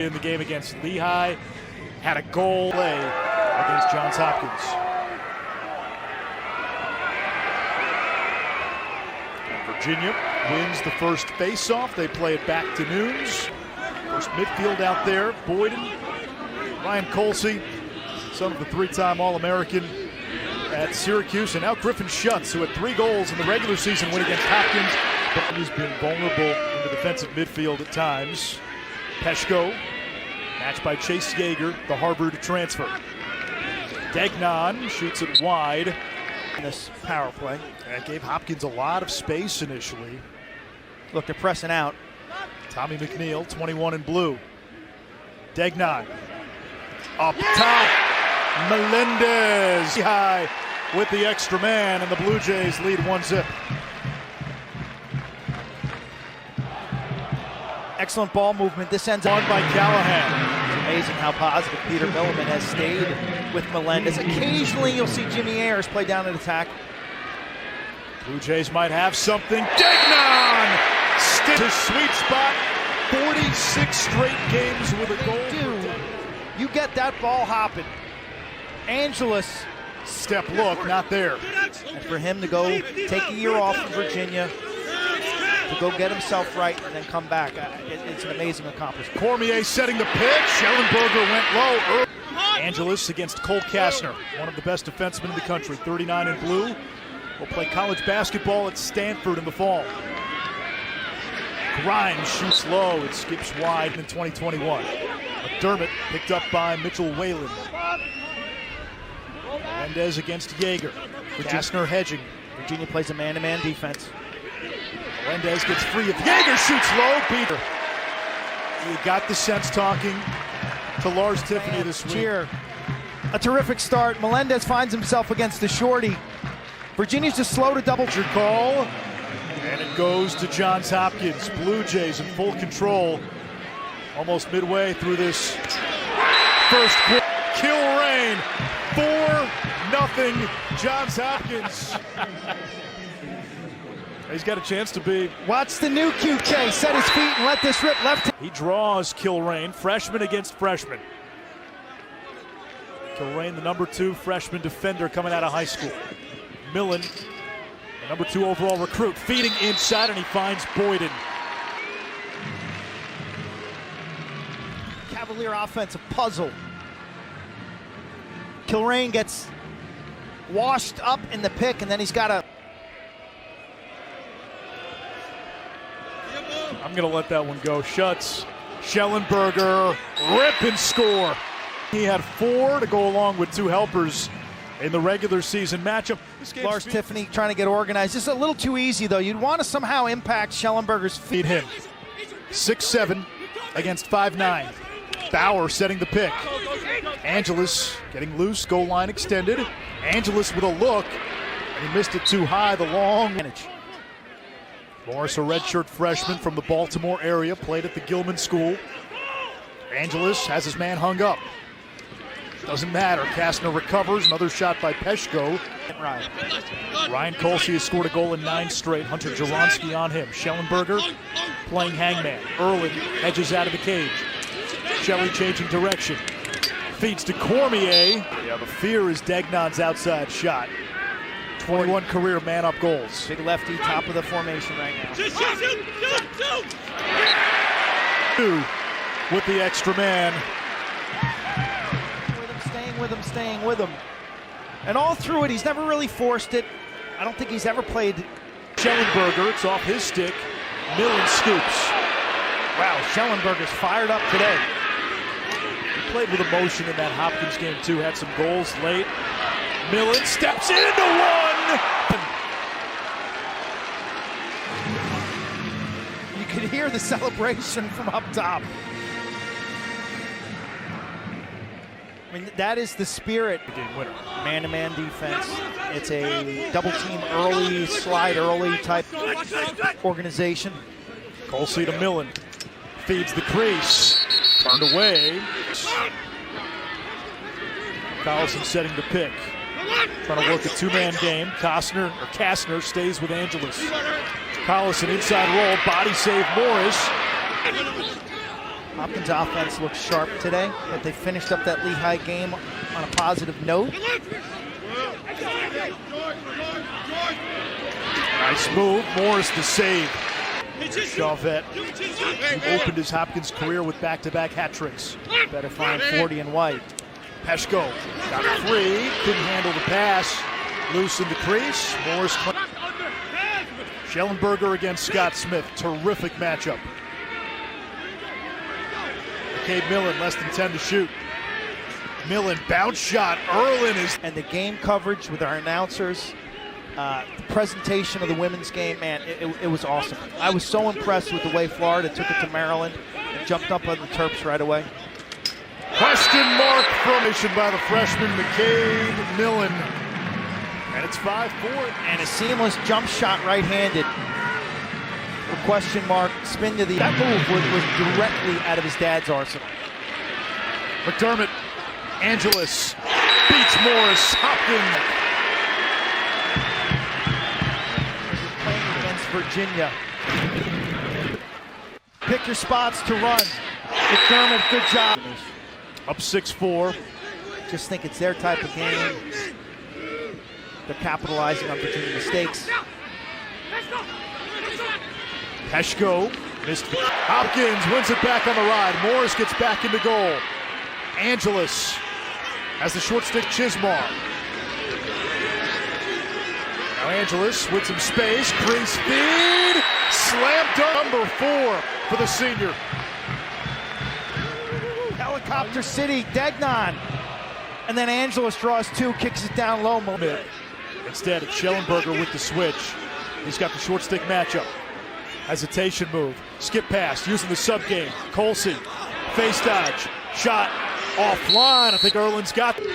In the game against Lehigh, had a goal play against Johns Hopkins. And Virginia wins the first face-off. They play it back to Nunes. First midfield out there, Boyden, Ryan Colsey, son of the three-time All-American at Syracuse, and now Griffin Schutz, who had 3 goals in the regular season win against Hopkins, but he's been vulnerable in the defensive midfield at times. Peshko, matched by Chase Yeager, the Harvard transfer. Degnan shoots it wide in this power play. That gave Hopkins a lot of space initially. Look, they're pressing out. Tommy McNeil, 21 in blue. Degnan, up top, Melendez high with the extra man, and the Blue Jays lead 1-0. Excellent ball movement. This ends on by Callahan. It's amazing how positive Peter Milliman has stayed with Melendez. Occasionally you'll see Jimmy Ayers play down at attack. Blue Jays might have something. Degnan! His sweet spot. 46 straight games with a goal. Dude, you get that ball hopping. Angeles. Step look, not there. And for him to go take a year off from Virginia, to go get himself right and then come back. It's an amazing accomplishment. Cormier setting the pitch. Schellenberger went low. Angeles against Cole Kastner, one of the best defensemen in the country, 39 in blue. Will play college basketball at Stanford in the fall. Grimes shoots low. It skips wide in 2021. McDermott picked up by Mitchell Whalen. Melendez against Yeager. Kastner hedging. Virginia plays a man-to-man defense. Melendez gets free. If Yeager shoots low, Peter. You got the sense talking to Lars Tiffany this week. Cheer. A terrific start. Melendez finds himself against the shorty. Virginia's just slow to double. Call. And it goes to Johns Hopkins. Blue Jays in full control. Almost midway through this first quarter. Kilrain. 4-0 Johns Hopkins. He's got a chance to be. Watch the new QK set his feet and let this rip left. He draws Kilrain, freshman against freshman. Kilrain, the number 2 freshman defender coming out of high school. Millen, the number 2 overall recruit, feeding inside, and he finds Boyden. Cavalier offense, a puzzle. Kilrain gets washed up in the pick, and then he's got a. I'm going to let that one go. Schutz, Schellenberger, rip and score. He had 4 to go along with 2 helpers in the regular season matchup. Lars Tiffany trying to get organized. This is a little too easy, though. You'd want to somehow impact Schellenberger's feet. Him. 6'7" against 5'9". Bauer setting the pick. Angeles getting loose, goal line extended. Angeles with a look, and he missed it too high, the long manage. Morris, a redshirt freshman from the Baltimore area, played at the Gilman School. Angeles has his man hung up. Doesn't matter. Kastner recovers. Another shot by Peshko. Ryan Colsey has scored a goal in 9 straight. Hunter Jaronski on him. Schellenberger playing hangman. Erlin edges out of the cage. Shelley changing direction. Feeds to Cormier. Yeah, the fear is Degnan's outside shot. 21 career man-up goals. Big lefty, top of the formation right now. Two with the extra man. Staying with him. And all through it, he's never really forced it. I don't think he's ever played. Schellenberger, it's off his stick. Millen scoops. Wow, Schellenberger's fired up today. He played with emotion in that Hopkins game too, had some goals late. Millen steps into one! You could hear the celebration from up top. I mean, that is the spirit. Game winner. Man-to-man defense. It's a double team early, slide early type organization. Colsey to Millen. Feeds the crease. Turned away. Collison setting the pick. Trying to work a 2-man game. Kastner stays with Angeles. Collison inside roll. Body save Morris. Hopkins' offense looks sharp today, but they finished up that Lehigh game on a positive note. Nice move. Morris to save. Chauvet, who opened his Hopkins career with back-to-back hat tricks. Better find 40 and white. Peshko got free, couldn't handle the pass. Loose in the crease. Morris. Schellenberger against Scott Smith. Terrific matchup. McCabe Millen, less than 10 to shoot. Millen, bounce shot. Erlin is. And the game coverage with our announcers, the presentation of the women's game, man, it was awesome. I was so impressed with the way Florida took it to Maryland and jumped up on the Terps right away. Question mark formation by the freshman McCabe Millen. And it's 5-4. And a seamless jump shot right-handed. A question mark, spin to the... That move was directly out of his dad's arsenal. McDermott, Angeles, beats Morris, Hopkins. Playing against Virginia. Pick your spots to run. McDermott, good job. Up 6-4. Just think it's their type of game. They're capitalizing on Virginia mistakes. Peshko missed. Hopkins wins it back on the ride. Morris gets back into goal. Angeles has the short stick Chismar. Now Angeles with some space. Crease feed. Slam dunk. Number 4 for the senior. Helicopter City, Degnan. And then Angeles draws 2, kicks it down low. Instead, it's Schellenberger with the switch. He's got the short stick matchup. Hesitation move. Skip pass using the sub game. Colsey. Face dodge. Shot offline. I think Erlin's got it.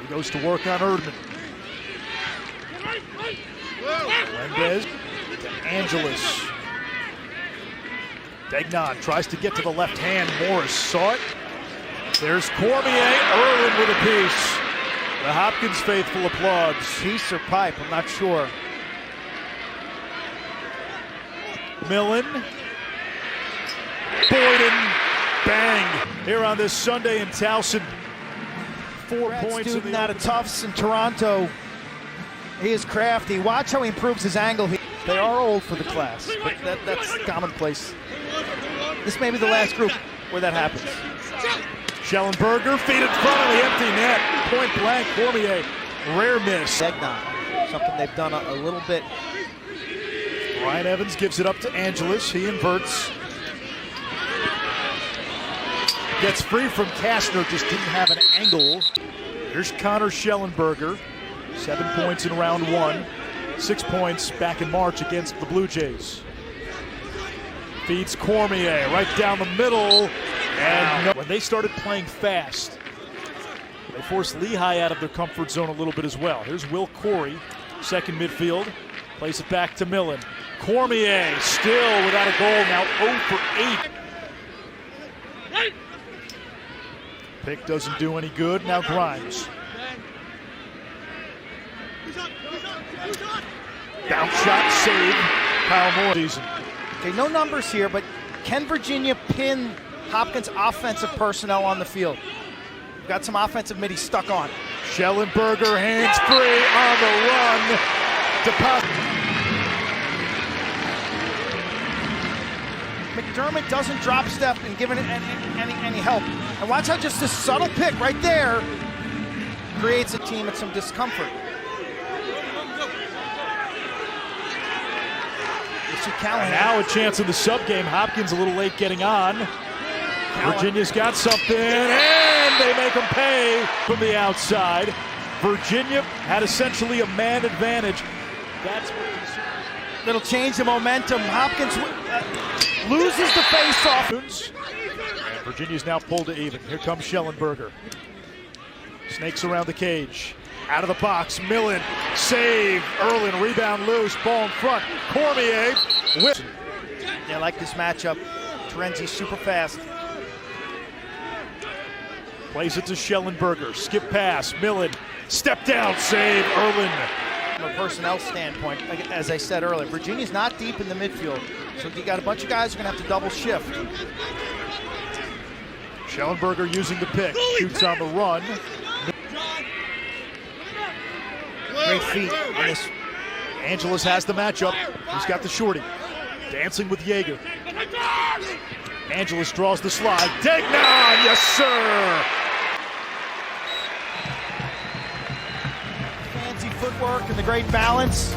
He goes to work on Erdman. Melendez to Angeles. Degnan tries to get to the left hand. Morris saw it. There's Cormier. Erlin with a piece. The Hopkins faithful applauds. Piece or pipe, I'm not sure. Millen. Boyden. Bang. Here on this Sunday in Towson. 4 points. Student out of Tufts in Toronto. He is crafty. Watch how he improves his angle. They are old for the class, but that's commonplace. This may be the last group where that happens. Schellenberger, feet in front of the empty net. Point blank, Cormier. Rare miss. Degnan, something they've done a little bit. Ryan Evans gives it up to Angeles. He inverts. Gets free from Kastner, just didn't have an angle. Here's Connor Schellenberger. 7 points in round 1. 6 points back in March against the Blue Jays. Feeds Cormier right down the middle. And when they started playing fast, they forced Lehigh out of their comfort zone a little bit as well. Here's Will Corey, second midfield. Plays it back to Millen. Cormier still without a goal, now 0 for 8. Pick doesn't do any good, now Grimes. Bounce shot, save, Kyle Moore season. Okay, no numbers here, but can Virginia pin Hopkins' offensive personnel on the field? We've got some offensive middies stuck on. Schellenberger hands free on the run. McDermott doesn't drop step and give it any help. And watch how just this subtle pick right there creates a team at some discomfort. And now a chance in the sub game. Hopkins a little late getting on. Virginia's got something, and they make them pay from the outside. Virginia had essentially a man advantage. That's what that'll change the momentum. Hopkins loses the face-off. And Virginia's now pulled to even. Here comes Schellenberger. Snakes around the cage. Out of the box, Millen, save, Erlin, rebound loose, ball in front, Cormier, whip. Yeah, I like this matchup. Terenzi's super fast. Plays it to Schellenberger, skip pass, Millen, step down, save, Erlin. From a personnel standpoint, as I said earlier, Virginia's not deep in the midfield, so you got a bunch of guys who are going to have to double shift. Schellenberger using the pick, shoots on the run. Great feet on this. Angeles has the matchup. He's got the shorty. Dancing with Yeager. Angeles draws the slide. Degnan, yes sir! Fancy footwork and the great balance.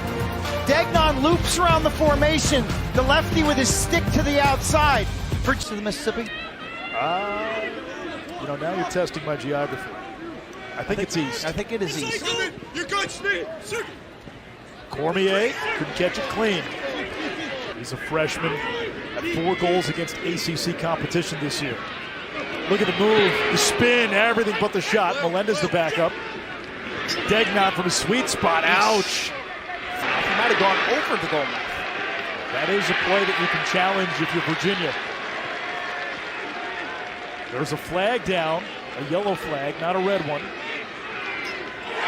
Degnan loops around the formation. The lefty with his stick to the outside. For the Mississippi. Now you're testing my geography. I think it's east. I think it is east. Cormier couldn't catch it clean. He's a freshman at 4 goals against ACC competition this year. Look at the move, the spin, everything but the shot. Melendez the backup. Degnan from a sweet spot. Ouch. He might have gone over the goal mouth. That is a play that you can challenge if you're Virginia. There's a flag down, a yellow flag, not a red one.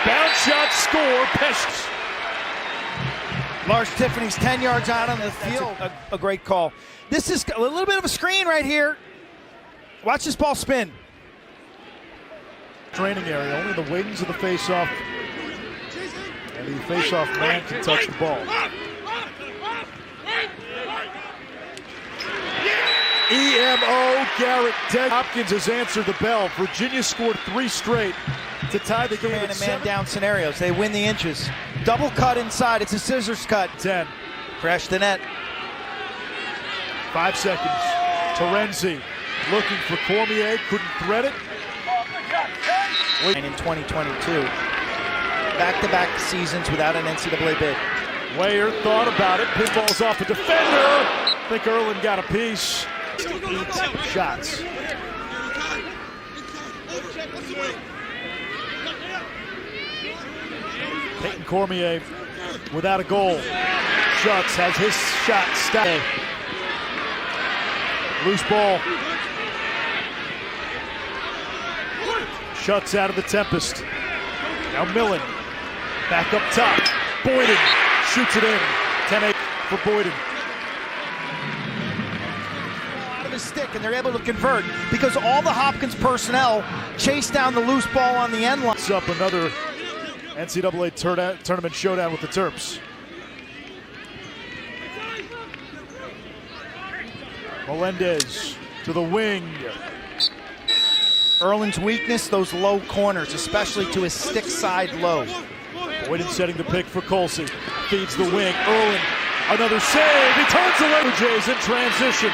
Bounce shot, score, Pesh. Lars Tiffany's 10 yards out on the field. A great call. This is a little bit of a screen right here. Watch this ball spin. Training area, only the wings of the face-off and the face-off man can touch the ball. EMO Garrett Hopkins has answered the bell. Virginia scored 3 straight to tie the game. Man down scenarios. They win the inches. Double cut inside. It's a scissors cut. 10. Crash the net. 5 seconds. Terenzi looking for Cormier. Couldn't thread it. And in 2022. Back-to-back seasons without an NCAA bid. Weyer thought about it. Pinballs off the defender. I think Erlin got a piece. 8 shots. Peyton Cormier without a goal. Shucks has his shot stopped. Loose ball. Shucks out of the Tempest. Now Millen. Back up top. Boyden shoots it in. 10-8 for Boyden. Stick, and they're able to convert because all the Hopkins personnel chase down the loose ball on the end line. It's up another NCAA tournament showdown with the Terps. Melendez to the wing. Erlin's weakness, those low corners, especially to his stick side low. Boyden setting the pick for Colsey. Feeds the wing. Erlin, another save. He turns away. Blue Jays in transition.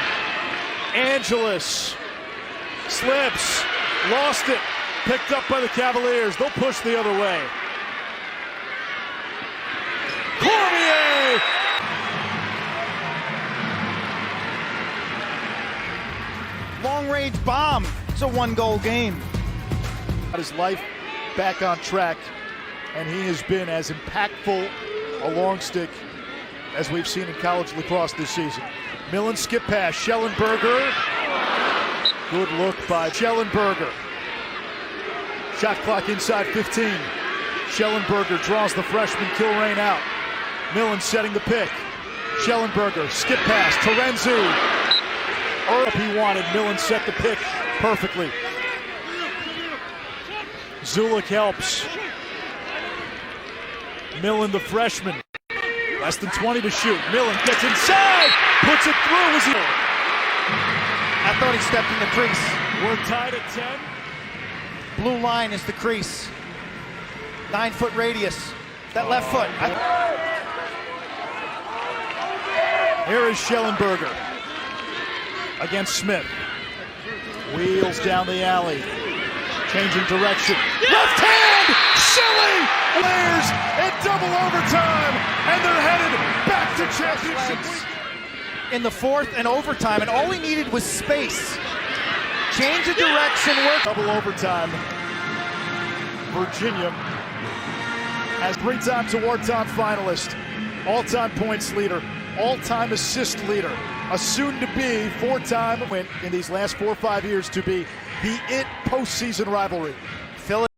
Angeles slips, lost it, picked up by the Cavaliers. They'll push the other way. Cormier! Long-range bomb. It's a 1-goal game. Got his life back on track, and he has been as impactful a long stick as we've seen in college lacrosse this season. Millen skip pass, Schellenberger. Good look by Schellenberger. Shot clock inside 15. Schellenberger draws the freshman Kilrain out. Millen setting the pick. Schellenberger, skip pass, Terenzi. Up he wanted, Millen set the pick perfectly. Zulik helps. Millen, the freshman. Less than 20 to shoot. Millen gets inside, puts it through. I thought he stepped in the crease. We're tied at 10. Blue line is the crease. 9-foot radius. That left foot. Here is Schellenberger against Smith. Wheels down the alley. Changing direction. Left hand! Silly! Layers in double overtime, and they're headed back to championship week. In the fourth and overtime, and all he needed was space. Change of direction, work. Double overtime. Virginia has 3 times a wartime finalist, all-time points leader, all-time assist leader, a soon-to-be 4-time win in these last 4 or 5 years to be the postseason rivalry.